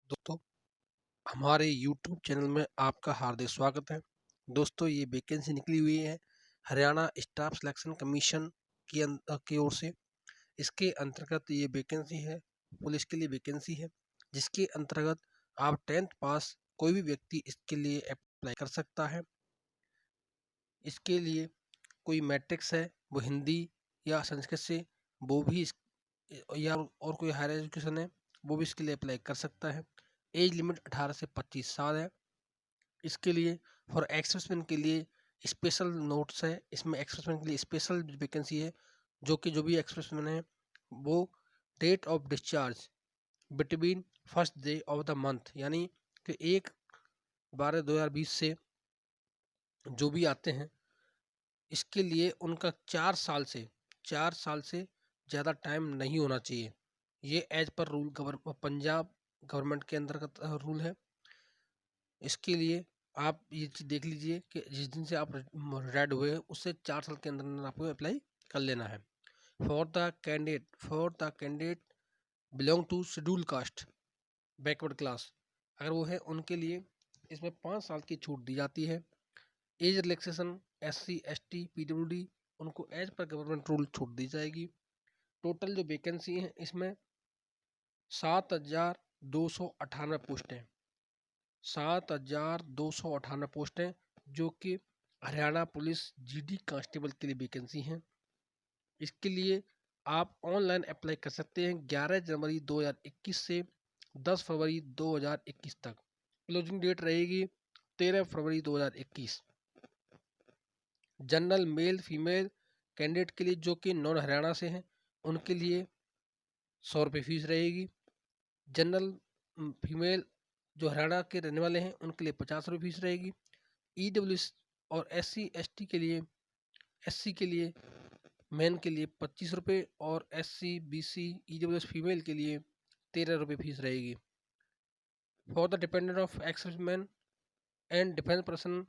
दोस्तों, हमारे YouTube channel में आपका हार्दिक स्वागत है। दोस्तों, ये वैकेंसी निकली हुई है हरियाणा स्टाफ सिलेक्शन कमीशन की ओर से। इसके अंतर्गत ये वैकेंसी है, पुलिस के लिए वैकेंसी है, जिसके अंतर्गत आप 10th पास कोई भी व्यक्ति इसके लिए अप्लाई कर सकता है। इसके लिए कोई मैट्रिक्स है, वो हिंदी या संस्कृत से, वो भी या और कोई हायर एजुकेशन है, वो भी इसके लिए अप्लाई कर सकता है। एज लिमिट 18 से 25 साल है। इसके लिए फॉर एक्सप्रेसमैन के लिए स्पेशल नोट्स है। इसमें एक्सप्रेसमैन के लिए स्पेशल वैकेंसी है, जो भी एक्सप्रेसमैन है वो date of discharge between first day of the month, यानी कि 1/12/2020 से जो भी आते हैं, इसके लिए उनका 4 साल से ज़्यादा टाइम नहीं होना चाहिए। ये as per rule Punjab government के अंतर्गत रूल है। इसके लिए आप ये चीज़ देख लीजिए कि जिस दिन से आप रेड हुए उससे 4 साल के अंदर अंदर आपको अप्लाई कर लेना है। For the candidate belong to schedule caste backward class, अगर वो है उनके लिए इसमें 5 साल की छूट दी जाती है। Age relaxation SC ST PWD उनको एज पर गवर्नमेंट रूल छूट दी जाएगी। टोटल जो वैकेंसी है इसमें 7,298 पोस्ट हैं। 7,298 पोस्ट हैं, जो कि हरियाणा पुलिस GD कांस्टेबल के लिए वैकेंसी हैं। इसके लिए आप ऑनलाइन अप्लाई कर सकते हैं 11 जनवरी 2021 से 10 फरवरी 2021 तक। क्लोजिंग डेट रहेगी 13 फरवरी 2021। जनरल मेल फीमेल कैंडिडेट के लिए जो कि नॉन हरियाणा से हैं, उनके लिए 100 रुपये फीस रहेगी। जनरल फीमेल जो हरियाणा के रहने वाले हैं उनके लिए 50 रुपये फीस रहेगी। EWS और SC के लिए मेन के लिए 25 रुपये और SC BC EWS फीमेल के लिए 13 रुपये फीस रहेगी। फॉर द डिपेंडेंट ऑफ एक्समैन एंड डिफेंस पर्सन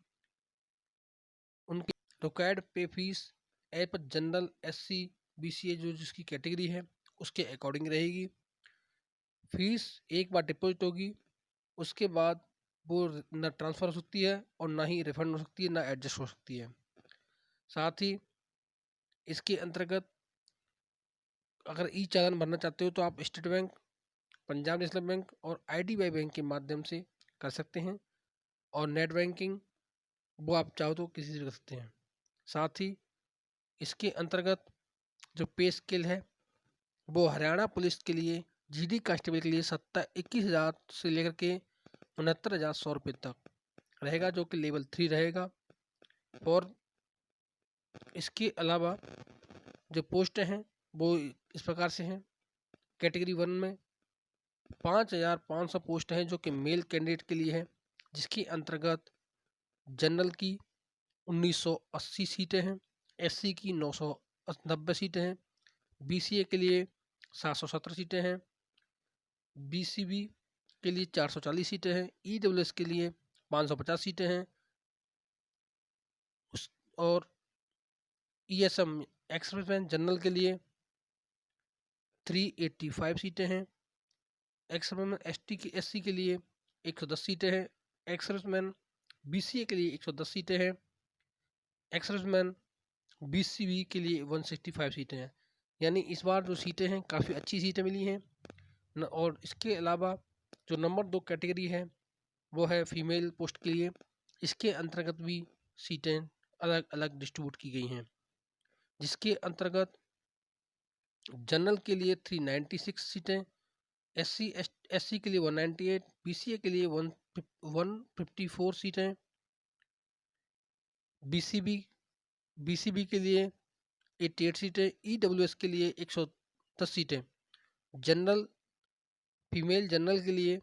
उनकी required pay fees as per general SC BC जो जिसकी कैटेगरी है उसके अकॉर्डिंग रहेगी। फीस एक बार डिपॉजिट होगी, उसके बाद वो ना ट्रांसफ़र हो सकती है और ना ही रिफंड हो सकती है, ना एडजस्ट हो सकती है। साथ ही इसके अंतर्गत अगर ई चालान भरना चाहते हो तो आप state bank, Punjab national bank और IDBI बैंक के माध्यम से कर सकते हैं, और नेट बैंकिंग वो आप चाहो तो किसी से कर सकते हैं। साथ ही इसके अंतर्गत जो पे स्केल है वो हरियाणा पुलिस के लिए GD कांस्टेबल के लिए 21,000 से लेकर के 69,100 रुपये तक रहेगा, जो कि लेवल 3 रहेगा। और इसके अलावा जो पोस्टें हैं वो इस प्रकार से हैं। कैटेगरी 1 में 5,500 पोस्ट हैं जो कि मेल कैंडिडेट के लिए है, जिसके अंतर्गत जनरल की 1980 सीटें हैं, SC की 990 सीटें हैं, BCA के लिए 717 सीटें हैं, BCB के लिए 440 सीटें हैं, EWS के लिए 550 सीटें हैं, और ESM एक्सप्रेसमैन जनरल के लिए 385 सीटें हैं। एक्सप्रेसमैन SC के लिए 110 सीटें हैं। एक्सप्रेसमैन BCA के लिए 110 सीटें हैं। एक्सप्रेसमैन BCB के लिए 165 सीटें हैं। यानी इस बार जो सीटें हैं काफ़ी अच्छी सीटें मिली हैं और इसके अलावा जो नंबर 2 कैटेगरी है वो है फीमेल पोस्ट के लिए। इसके अंतर्गत भी सीटें अलग अलग डिस्ट्रीब्यूट की गई हैं, जिसके अंतर्गत जनरल के लिए 396 सीटें, SC के लिए 198, BCA के लिए 154 सीटें, BCB के लिए 88 सीटें, EWS के लिए 110 सीटें। जनरल फीमेल जनरल के लिए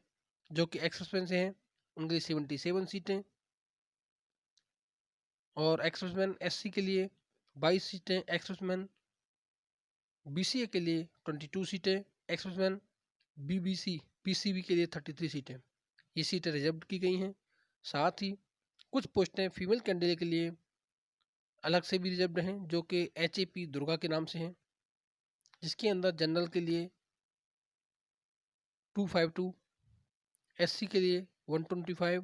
जो कि एक्सप्रेसमैन से हैं उनके लिए 77 सीटें, और एक्सप्रेसमैन SC के लिए 22 सीटें, एक्सप्रेसमैन BCA के लिए 22 सीटें, एक्सप्रेसमैन PCB के लिए 33 सीटें। ये सीटें रिजर्व की गई हैं। साथ ही कुछ पोस्टें फीमेल कैंडिडेट के लिए अलग से भी रिजर्व हैं, जो कि HAP दुर्गा के नाम से हैं, जिसके अंदर जनरल के लिए 252, SC के लिए 125,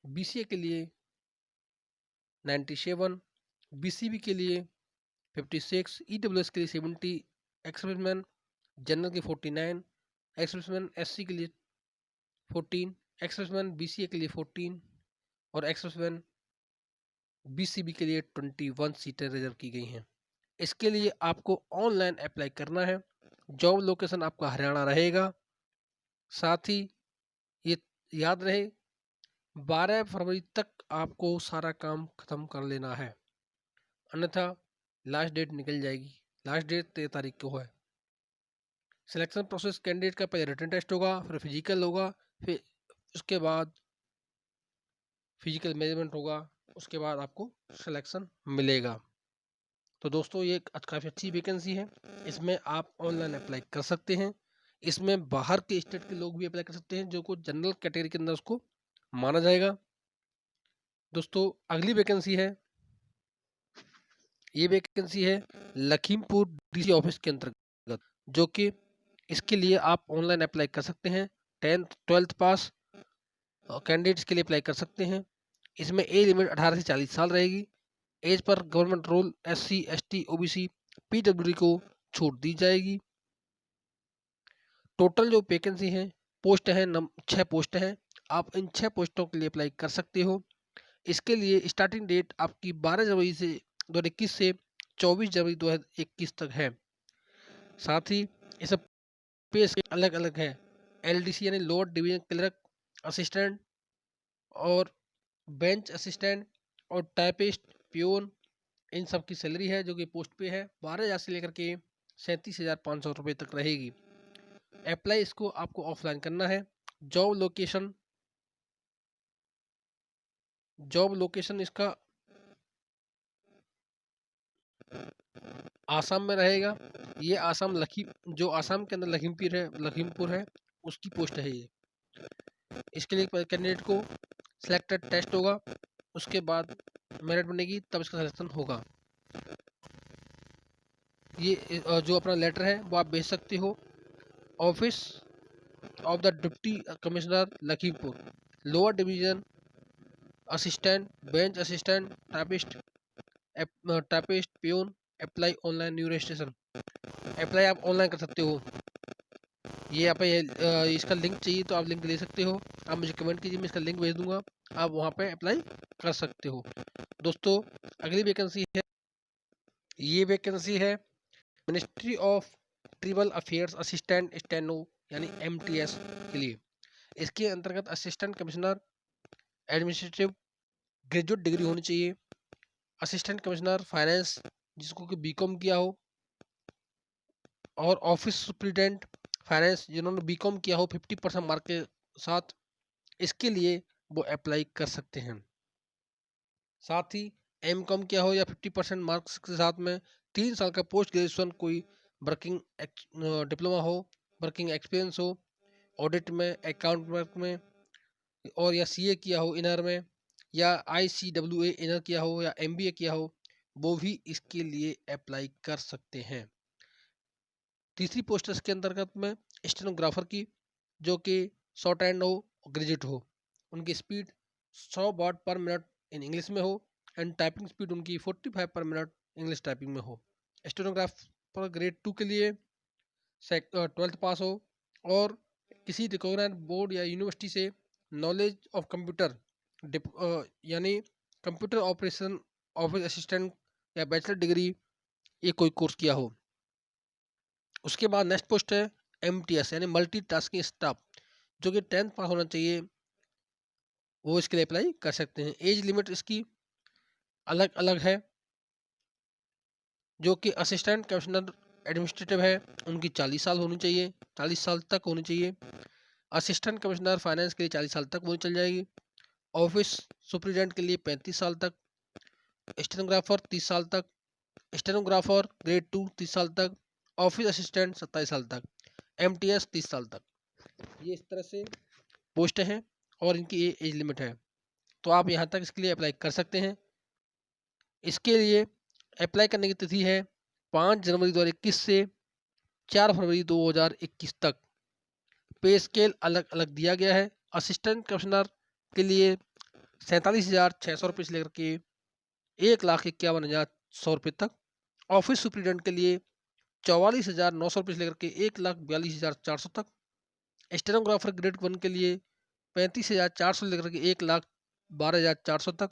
BCA के लिए 97, BCB के लिए 56, EWS के लिए 70, एक्सप्रेसमैन जनरल के 49, एक्सप्रेसमैन SC के लिए 14, एक्सप्रेसमैन BCA के लिए 14 और एक्सप्रेसमैन BCB के लिए 21 सीटें रिजर्व की गई हैं। इसके लिए आपको ऑनलाइन अप्लाई करना है। जॉब लोकेशन आपका हरियाणा रहेगा। साथ ही ये याद रहे 12 फरवरी तक आपको सारा काम खत्म कर लेना है, अन्यथा लास्ट डेट निकल जाएगी। लास्ट डेट 13 तारीख को है। सिलेक्शन प्रोसेस कैंडिडेट का पहले रिटन टेस्ट होगा, फिर फिजिकल होगा, फिर उसके बाद फिजिकल मेजरमेंट होगा, उसके बाद आपको सिलेक्शन मिलेगा। तो दोस्तों ये काफ़ी अच्छी वैकेंसी है, इसमें आप ऑनलाइन अप्लाई कर सकते हैं। इसमें बाहर के स्टेट के लोग भी अप्लाई कर सकते हैं, जो को जनरल कैटेगरी के अंदर उसको माना जाएगा। दोस्तों अगली वैकेंसी है, ये वैकेंसी है लखीमपुर डीसी ऑफिस के अंतर्गत, जो कि इसके लिए आप ऑनलाइन अप्लाई कर सकते हैं। 10th 12th पास कैंडिडेट्स के लिए अप्लाई कर सकते हैं। इसमें एज लिमिट 18 से 40 साल रहेगी। As per government rule SC ST OBC PWD को छूट दी जाएगी। टोटल जो वैकेंसी है पोस्ट है 6 पोस्ट हैं। आप इन 6 पोस्टों के लिए अप्लाई कर सकते हो। इसके लिए स्टार्टिंग डेट आपकी 12 जनवरी से 2021 से 24 जनवरी 2021 तक है। साथ ही ये सब पे अलग अलग है। LDC यानी लोअर डिवीजन क्लर्क, असिस्टेंट और बेंच असिस्टेंट और टाइपिस्ट, प्यून, इन सब की सैलरी है जो कि पोस्ट पे है 12,000 से लेकर के 37,500 रुपये तक रहेगी। अप्लाई इसको आपको ऑफलाइन करना है। जॉब लोकेशन इसका आसाम में रहेगा। ये आसाम जो आसाम के अंदर लखीमपुर है उसकी पोस्ट है ये। इसके लिए कैंडिडेट को सिलेक्टेड टेस्ट होगा, उसके बाद मेरिट बनेगी, तब इसका सिलेक्शन होगा। ये जो अपना लेटर है वो आप भेज सकते हो office of the deputy commissioner Lakhimpur, lower division assistant, bench assistant, typist, peon, apply online new registration. Apply आप ऑनलाइन कर सकते हो। ये आप इसका लिंक चाहिए तो आप लिंक ले सकते हो, आप मुझे कमेंट कीजिए, मैं इसका लिंक भेज दूंगा, आप वहाँ पे अप्लाई कर सकते हो। दोस्तों अगली वैकेंसी है, ये वैकेंसी है ministry of tribal affairs assistant steno यानी MTS के लिए। इसके अंतर्गत assistant commissioner administrative graduate degree होनी चाहिए। असिस्टेंट कमिश्नर फाइनेंस जिसको कि BCom किया हो, और ऑफिस सुप्रिटेंडेंट फाइनेंस जिन्होंने BCom किया हो 50% मार्क के साथ, इसके लिए वो अप्लाई कर सकते हैं। साथ ही MCom किया हो या 50% मार्क्स के साथ में 3 साल का पोस्ट ग्रेजुएशन कोई वर्किंग डिप्लोमा हो, वर्किंग एक्सपीरियंस हो ऑडिट में, अकाउंट वर्क में, और या CA किया हो इनर में, या ICWA इनर किया हो, या MBA किया हो, वो भी इसके लिए अप्लाई कर सकते हैं। तीसरी पोस्ट इसके अंतर्गत में स्टेनोग्राफर की, जो कि शॉर्ट हैंड हो, ग्रेजुएट हो, उनकी स्पीड 100 वर्ड पर मिनट इन इंग्लिश में हो, एंड टाइपिंग स्पीड उनकी 45 पर मिनट इंग्लिश टाइपिंग में हो। स्टेनोग्राफर ग्रेड 2 के लिए 12th पास हो और किसी रिकॉग्नाइज्ड बोर्ड या यूनिवर्सिटी से नॉलेज ऑफ कंप्यूटर यानी कंप्यूटर ऑपरेशन ऑफिस असिस्टेंट या बैचलर डिग्री ये कोई कोर्स किया हो। उसके बाद नेक्स्ट पोस्ट है MTS यानी मल्टीटास्किंग स्टाफ, जो कि 10th पास होना चाहिए, वो इसके लिए अप्लाई कर सकते हैं। एज लिमिट इसकी अलग अलग है, जो कि असिस्टेंट कमिश्नर एडमिनिस्ट्रेटिव है उनकी 40 साल होनी चाहिए, 40 साल तक होनी चाहिए। असिस्टेंट कमिश्नर फाइनेंस के लिए 40 साल तक वो चल जाएगी। ऑफिस सुप्रिटेंडेंट के लिए 35 साल तक, स्टेनोग्राफर 30 साल तक, स्टेनोग्राफर ग्रेड 2 30 साल तक, ऑफिस असिस्टेंट 27 साल तक, MTS 30 साल तक। ये इस तरह से पोस्ट हैं और इनकी एज लिमिट है, तो आप यहाँ तक इसके लिए अप्लाई कर सकते हैं। इसके लिए अप्लाई करने की तिथि है 5 जनवरी 2021 से 4 फरवरी 2021 तक। पे स्केल अलग अलग दिया गया है, असिस्टेंट कमिश्नर के लिए 47,600 रुपये से लेकर के 1,51,100 रुपये तक। ऑफिस सुप्रीडेंट के लिए 44,900 रुपये से लेकर के 1,42,400 तक। स्टेनोग्राफर ग्रेड 1 के लिए 35,400 से लेकर के 1,12,400 तक।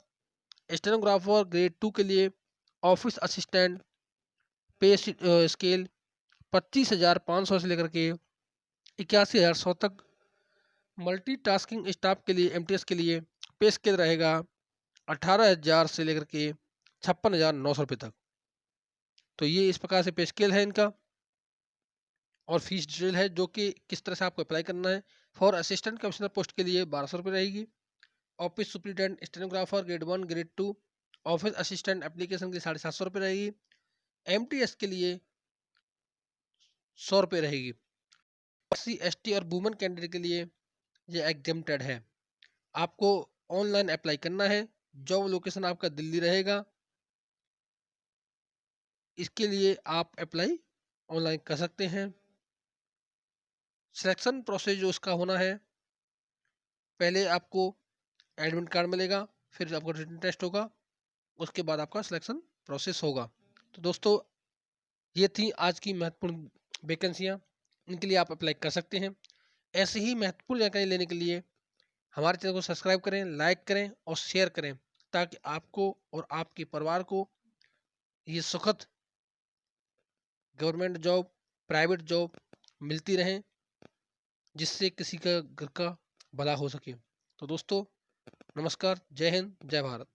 स्टेनोग्राफर ग्रेड 2 के लिए ऑफिस असिस्टेंट पे स्केल 25,500 से लेकर के 81,100 तक। मल्टीटास्किंग स्टाफ के लिए एमटीएस के लिए पे स्केल रहेगा 18,000 से लेकर के 56,900 रुपये तक। तो ये इस प्रकार से पे स्केल है इनका, और फीस डिटेल है जो कि किस तरह से आपको अप्लाई करना है। फॉर असिस्टेंट कमिश्नर पोस्ट के लिए 1,200 रुपये रहेगी। Office superintendent stenographer grade 1 grade 2 office assistant application के लिए 750 रुपये रहेगी। एमटीएस के लिए 100 रुपये रहेगी। SC ST और वुमेन कैंडिडेट के लिए ये एग्जेम्प्टेड है। आपको ऑनलाइन अप्लाई करना है। जॉब लोकेशन आपका दिल्ली रहेगा। इसके लिए आप अप्लाई ऑनलाइन कर सकते हैं। सिलेक्शन प्रोसेस जो उसका होना है, पहले आपको एडमिट कार्ड मिलेगा, फिर आपको रिटन टेस्ट होगा, उसके बाद आपका सिलेक्शन प्रोसेस होगा। तो दोस्तों, ये थी आज की महत्वपूर्ण वैकेंसियाँ, इनके लिए आप अप्लाई कर सकते हैं। ऐसे ही महत्वपूर्ण जानकारी लेने के लिए हमारे चैनल को सब्सक्राइब करें, लाइक करें और शेयर करें, ताकि आपको और आपके परिवार को ये सुखद गवर्नमेंट जॉब, प्राइवेट जॉब मिलती रहे, जिससे किसी का घर का भला हो सके। तो दोस्तों, नमस्कार, जय हिंद, जय भारत।